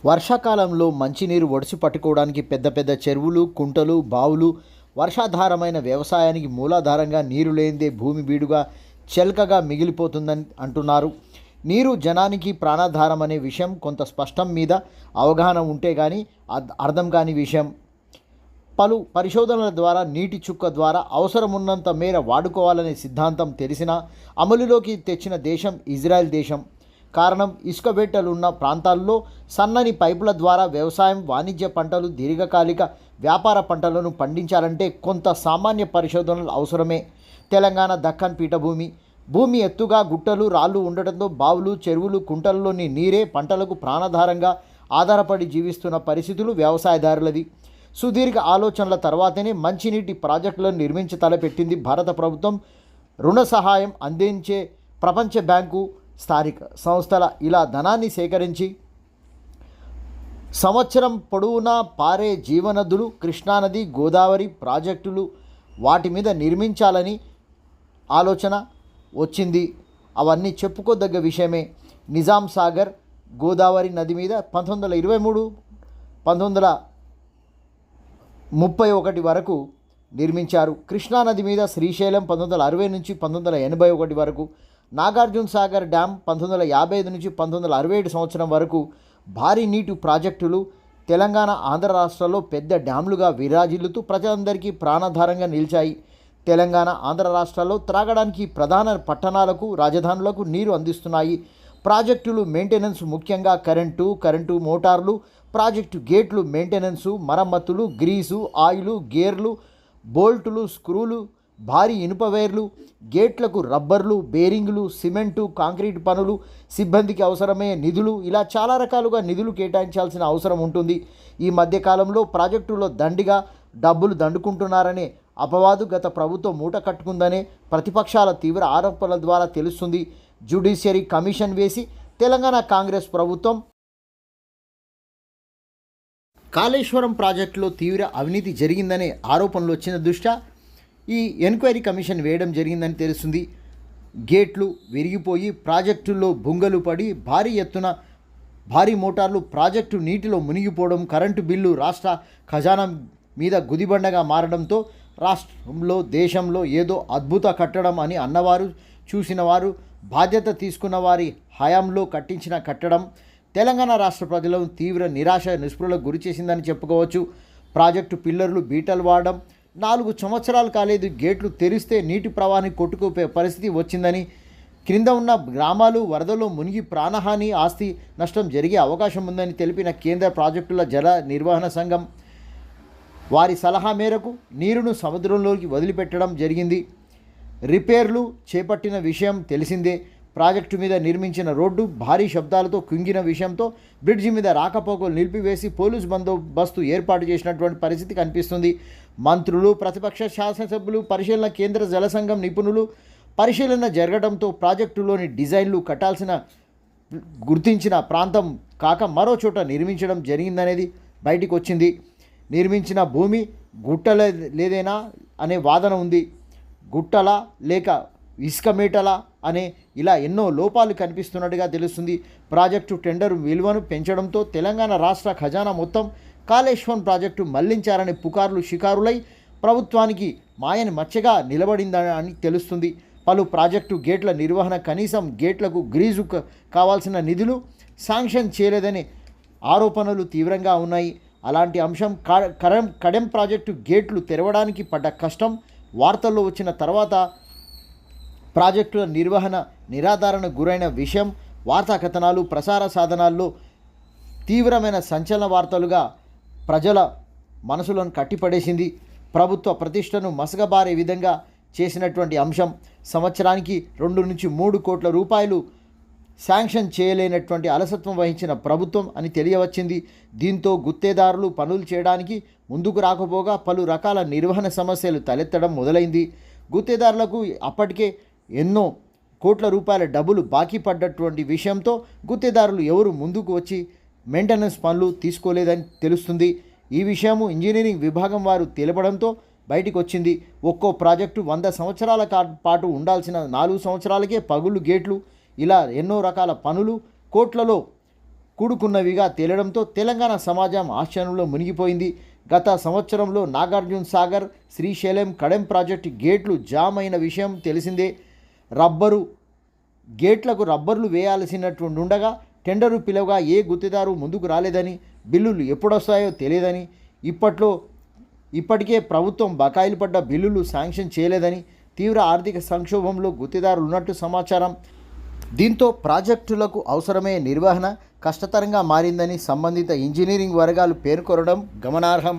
వర్షాకాలంలో మంచినీరు ఒడిసి పట్టుకోవడానికి పెద్ద పెద్ద చెరువులు, కుంటలు, బావులు వర్షాధారమైన వ్యవసాయానికి మూలాధారంగా నీరు లేనిదే భూమి బీడుగా చెల్కగా మిగిలిపోతుందని అంటున్నారు. నీరు జనానికి ప్రాణాధారం అనే విషయం కొంత స్పష్టం మీద అవగాహన ఉంటే కానీ అర్థం కాని విషయం. పలు పరిశోధనల ద్వారా నీటి చుక్క ద్వారా అవసరమున్నంత మేర వాడుకోవాలనే సిద్ధాంతం తెలిసినా అమలులోకి తెచ్చిన దేశం ఇజ్రాయెల్ దేశం. కారణం, ఇసుక వేటలున్న ప్రాంతాల్లో సన్నని పైపుల ద్వారా వ్యవసాయం, వాణిజ్య పంటలు, దీర్ఘకాలిక వ్యాపార పంటలను పండించాలంటే కొంత సామాన్య పరిశోధనలు అవసరమే. తెలంగాణ దక్కన్ పీఠభూమి. భూమి ఎత్తుగా గుట్టలు, రాళ్ళు ఉండటంతో బావులు, చెరువులు, కుంటలలోని నీరే పంటలకు ప్రాణాధారంగా ఆధారపడి జీవిస్తున్న పరిస్థితులు వ్యవసాయదారులది. సుదీర్ఘ ఆలోచనల తర్వాతనే మంచినీటి ప్రాజెక్టులను నిర్మించి తలపెట్టింది భారత ప్రభుత్వం. రుణ సహాయం అందించే ప్రపంచ బ్యాంకు, స్థానిక సంస్థల ఇలా ధనాన్ని సేకరించి సంవత్సరం పొడవునా పారే జీవనదులు, కృష్ణానది, గోదావరి ప్రాజెక్టులు వాటి మీద నిర్మించాలని ఆలోచన వచ్చింది. అవన్నీ చెప్పుకోదగ్గ విషయమే. నిజాం సాగర్ గోదావరి నది మీద 1923, 1931 వరకు నిర్మించారు. కృష్ణానది మీద శ్రీశైలం 1960 నుంచి 1981 వరకు, నాగార్జున సాగర్ డ్యామ్ 1955 నుంచి 1967 సంవత్సరం వరకు భారీ నీటి ప్రాజెక్టులు తెలంగాణ, ఆంధ్ర రాష్ట్రాల్లో పెద్ద డ్యామ్లుగా విరాజిల్లుతూ ప్రజలందరికీ ప్రాణాధారంగా నిలిచాయి. తెలంగాణ, ఆంధ్ర రాష్ట్రాల్లో త్రాగడానికి ప్రధాన పట్టణాలకు, రాజధానులకు నీరు అందిస్తున్నాయి. ప్రాజెక్టులు మెయింటెనెన్స్, ముఖ్యంగా కరెంటు మోటార్లు, ప్రాజెక్టు గేట్లు మెయింటెనెన్సు, మరమ్మతులు, గ్రీసు, ఆయిలు, గేర్లు, బోల్టులు, స్క్రూలు, భారీ ఇనుప వైర్లు, గేట్లకు రబ్బర్లు, బేరింగులు, సిమెంటు, కాంక్రీట్ పనులు, సిబ్బందికి అవసరమయ్యే నిధులు, ఇలా చాలా రకాలుగా నిధులు కేటాయించాల్సిన అవసరం ఉంటుంది. ఈ మధ్యకాలంలో ప్రాజెక్టులో దండిగా డబ్బులు దండుకుంటున్నారనే అపవాదు గత ప్రభుత్వం మూట కట్టుకుందనే ప్రతిపక్షాల తీవ్ర ఆరోపణల ద్వారా తెలుస్తుంది. జ్యుడిషియరీ కమిషన్ వేసి తెలంగాణ కాంగ్రెస్ ప్రభుత్వం కాళేశ్వరం ప్రాజెక్టులో తీవ్ర అవినీతి జరిగిందనే ఆరోపణలు వచ్చిన దృష్ట్యా ఈ ఎంక్వైరీ కమిషన్ వేయడం జరిగిందని తెలుస్తుంది. గేట్లు విరిగిపోయి ప్రాజెక్టుల్లో బుంగలు పడి భారీ ఎత్తున భారీ మోటార్లు ప్రాజెక్టు నీటిలో మునిగిపోవడం, కరెంటు బిల్లు రాష్ట్ర ఖజానా మీద గుదిబండగా మారడంతో రాష్ట్రంలో, దేశంలో ఏదో అద్భుత కట్టడం అని అన్నవారు, చూసిన వారు, బాధ్యత తీసుకున్న వారి హయాంలో కట్టించిన కట్టడం తెలంగాణ రాష్ట్ర ప్రజలను తీవ్ర నిరాశ, నిస్పృహలకు గురి చేసిందని చెప్పుకోవచ్చు. ప్రాజెక్టు పిల్లర్లు బీటలు వాడడం, 4 సంవత్సరాలు కాలేదు గేట్లు తెరిస్తే నీటి ప్రవాహాన్ని కొట్టుకుపోయే పరిస్థితి వచ్చిందని, క్రింద ఉన్న గ్రామాలు వరదలో మునిగి ప్రాణహాని, ఆస్తి నష్టం జరిగే అవకాశం ఉందని తెలిపిన కేంద్ర ప్రాజెక్టుల జల నిర్వహణ సంఘం వారి సలహా మేరకు నీరును సముద్రంలోకి వదిలిపెట్టడం జరిగింది. రిపేర్లు చేపట్టిన విషయం తెలిసిందే. ప్రాజెక్టు మీద నిర్మించిన రోడ్డు భారీ శబ్దాలతో కుంగిన విషయంతో బ్రిడ్జి మీద రాకపోకలు నిలిపివేసి పోలీసు బందోబస్తు ఏర్పాటు చేసినటువంటి పరిస్థితి కనిపిస్తుంది. మంత్రులు, ప్రతిపక్ష శాసనసభ్యులు, పరిశీలన కేంద్ర జల సంఘం నిపుణులు పరిశీలన జరగడంతో ప్రాజెక్టులోని డిజైన్లు కట్టాల్సిన గుర్తించిన ప్రాంతం కాక మరో చోట నిర్మించడం జరిగిందనేది బయటికి వచ్చింది. నిర్మించిన భూమి లేదేనా అనే వాదన ఉంది. గుట్టలా లేక ఇసుక మేటలా అనే ఇలా ఎన్నో లోపాలు కనిపిస్తున్నట్టుగా తెలుస్తుంది. ప్రాజెక్టు టెండర్ విలువను పెంచడంతో తెలంగాణ రాష్ట్ర ఖజానా మొత్తం కాళేశ్వరం ప్రాజెక్టు మళ్లించారనే పుకార్లు షికారులై ప్రభుత్వానికి మాయని మచ్చగా నిలబడిందని తెలుస్తుంది. పలు ప్రాజెక్టు గేట్ల నిర్వహణ, కనీసం గేట్లకు గ్రీజు కావాల్సిన నిధులు శాంక్షన్ చేయలేదనే ఆరోపణలు తీవ్రంగా ఉన్నాయి. అలాంటి అంశం కడెం ప్రాజెక్టు గేట్లు తెరవడానికి పడ్డ కష్టం వార్తల్లో వచ్చిన తర్వాత ప్రాజెక్టుల నిర్వహణ నిరాధారణకు గురైన విషయం వార్తా కథనాలు, ప్రసార సాధనాల్లో తీవ్రమైన సంచలన వార్తలుగా ప్రజల మనసులను కట్టిపడేసింది. ప్రభుత్వ ప్రతిష్టను మసకబారే విధంగా చేసినటువంటి అంశం. సంవత్సరానికి 2 నుంచి 3 కోట్ల రూపాయలు శాంక్షన్ చేయలేనటువంటి అలసత్వం వహించిన ప్రభుత్వం అని తెలియవచ్చింది. దీంతో గుత్తేదారులు పనులు చేయడానికి ముందుకు రాకపోగా పలు రకాల నిర్వహణ సమస్యలు తలెత్తడం మొదలైంది. గుత్తేదారులకు అప్పటికే ఎన్నో కోట్ల రూపాయల డబ్బులు బాకీ పడ్డటువంటి విషయంతో గుత్తేదారులు ఎవరు ముందుకు వచ్చి మెయింటెనెన్స్ పనులు తీసుకోలేదని తెలుస్తుంది. ఈ విషయము ఇంజనీరింగ్ విభాగం వారు తెలపడంతో బయటికి వచ్చింది. ఒక్కో ప్రాజెక్టు 100 సంవత్సరాల పాటు ఉండాల్సిన 4 సంవత్సరాలకే పగులు గేట్లు, ఇలా ఎన్నో రకాల పనులు కోట్లలో కూడుకున్నవిగా తేలడంతో తెలంగాణ సమాజం ఆశ్చర్యంలో మునిగిపోయింది. గత సంవత్సరంలో నాగార్జున సాగర్, శ్రీశైలం, కడెం ప్రాజెక్టు గేట్లు జామ్ అయిన విషయం తెలిసిందే. గేట్లకు రబ్బర్లు వేయాల్సినట్టుండగా టెండరు పిలవగా ఏ గుత్తేదారు ముందుకు రాలేదని, బిల్లులు ఎప్పుడొస్తాయో తెలియదని, ఇప్పటికే ప్రభుత్వం బకాయిలు పడ్డ బిల్లులు శాంక్షన్ చేయలేదని, తీవ్ర ఆర్థిక సంక్షోభంలో గుత్తేదారులు ఉన్నట్టు సమాచారం. దీంతో ప్రాజెక్టులకు అవసరమే నిర్వహణ కష్టతరంగా మారిందని సంబంధిత ఇంజనీరింగ్ వర్గాలు పేర్కొనడం గమనార్హం.